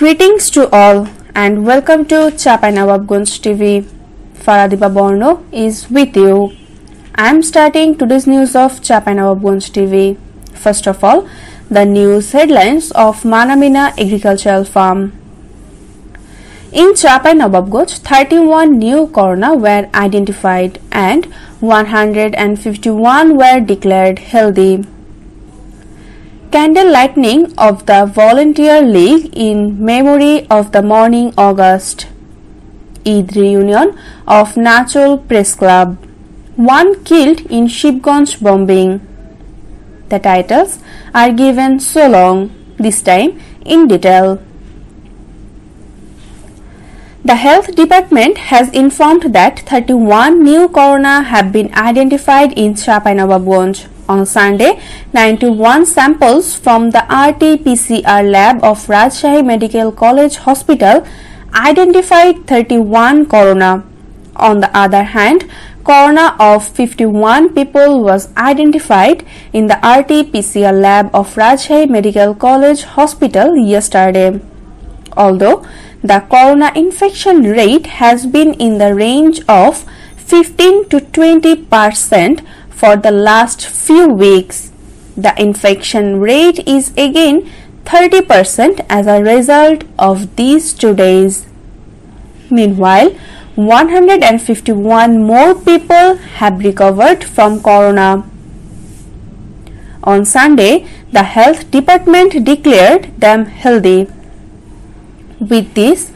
Greetings to all and welcome to Chapainawabganj TV. Faradiba Borno is with you. I am starting today's news of Chapainawabganj TV. First of all, the news headlines of Manamina Agricultural Farm. In Chapainawabganj, 31 new corona were identified and 151 were declared healthy. Candle lighting of the Volunteer League in memory of the Morning August. Eid reunion of Nachol Press Club. One killed in Shibganj bombing. The titles are given so long, this time in detail. The Health Department has informed that 31 new corona have been identified in Chapainawabganj. On Sunday, 91 samples from the RT-PCR lab of Rajshahi Medical College Hospital identified 31 corona. On the other hand, corona of 51 people was identified in the RT-PCR lab of Rajshahi Medical College Hospital yesterday. Although the corona infection rate has been in the range of 15 to 20% for the last few weeks, the infection rate is again 30% as a result of these 2 days. Meanwhile, 151 more people have recovered from corona. On Sunday, the Health Department declared them healthy. With this,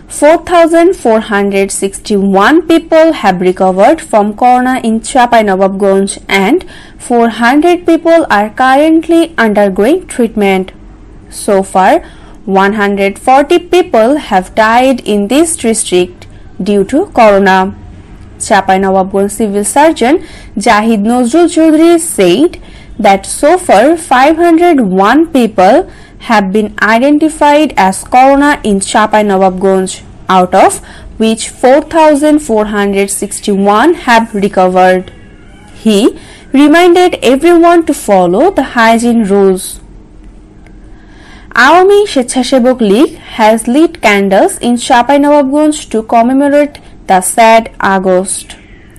4,461 people have recovered from corona in Chapainawabganj and 400 people are currently undergoing treatment. So far, 140 people have died in this district due to corona. Chapainawabganj Civil Surgeon Jahid Nozrul Choudhury said that so far 501 people have been identified as corona in Chapainawabganj, out of which 4,461 have recovered. He reminded everyone to follow the hygiene rules. Awami Shechhasebok League has lit candles in Chapainawabganj to commemorate the sad August.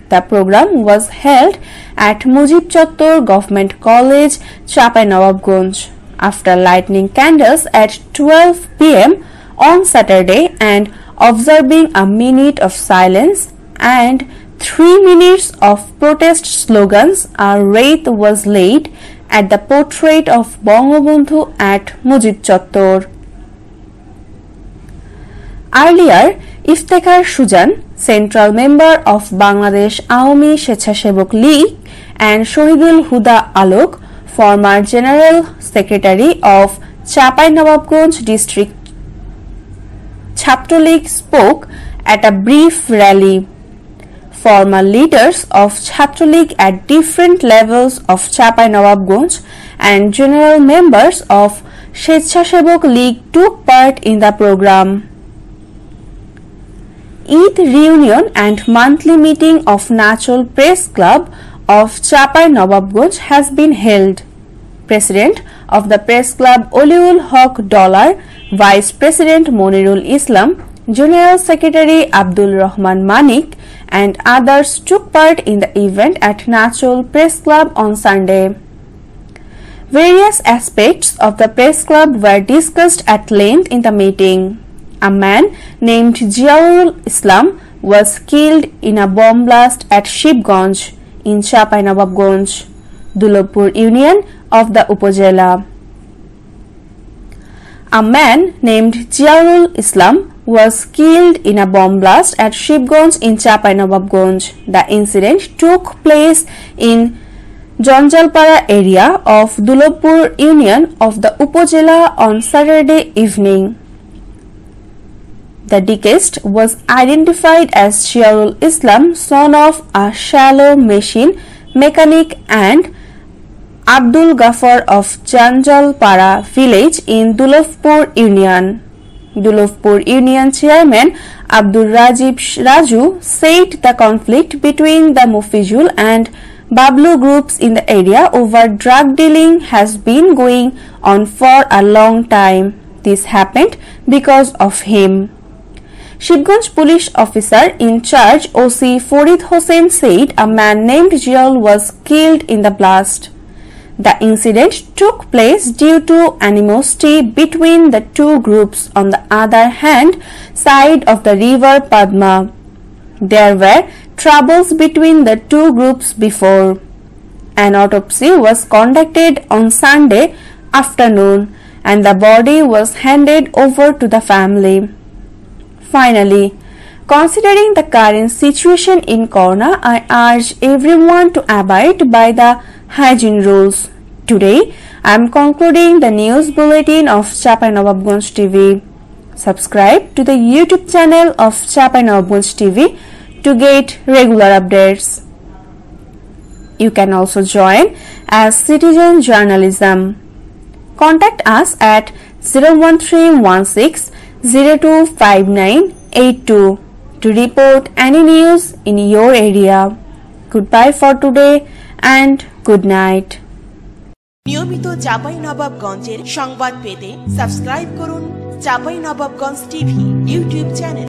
The program was held at Mujib Chattor Government College, Chapainawabganj. After lighting candles at 12 p.m. on Saturday and observing a minute of silence and 3 minutes of protest slogans, a wreath was laid at the portrait of Bangabandhu at Mujib Chattor. Earlier, Iftekhar Sujan, Central Member of Bangladesh Awami Shechhasebok League, and Shohidul Huda Alok, former General Secretary of Chapainawabganj District Chhatra League, spoke at a brief rally. Former leaders of Chhatra League at different levels of Chapainawabganj and general members of Shechhasebok League took part in the program. Eid reunion and monthly meeting of Nachol Press Club of Chapainawabganj has been held. President of the Press Club Oliul Haq Dollar, Vice President Monirul Islam, General Secretary Abdul Rahman Manik and others took part in the event at Nachol Press Club on Sunday. Various aspects of the Press Club were discussed at length in the meeting. A man named Ziaurul Islam was killed in a bomb blast at Shibganj in Chapainawabganj, Dulabpur Union of the Upazila. A man named Ziaurul Islam was killed in a bomb blast at Shibganj in Chapainawabganj. The incident took place in Janjalpara area of Dulabpur Union of the Upazila on Saturday evening. The deceased was identified as Ziaurul Islam, son of a shallow machine mechanic, and Abdul Ghaffar of Janjalpara village in Dulabpur Union. Dulabpur Union Chairman Abdul Rajib Raju said the conflict between the Mufizul and Bablu groups in the area over drug dealing has been going on for a long time. this happened because of him. Shibganj police officer in charge OC Farid Hossain said a man named Jial was killed in the blast. The incident took place due to animosity between the two groups on the other hand side of the river Padma. There were troubles between the two groups before. An autopsy was conducted on Sunday afternoon and the body was handed over to the family. Finally, considering the current situation in Corona, I urge everyone to abide by the hygiene rules. Today, I am concluding the news bulletin of Chapainawabganj TV. Subscribe to the YouTube channel of Chapainawabganj TV to get regular updates. You can also join as citizen journalism. Contact us at 01316 025982 to report any news in your area. Goodbye for today and good night. নিয়মিত চাঁপাইনবাবগঞ্জের সংবাদ পেতে subscribe করুন Chapainawabganj TV YouTube channel.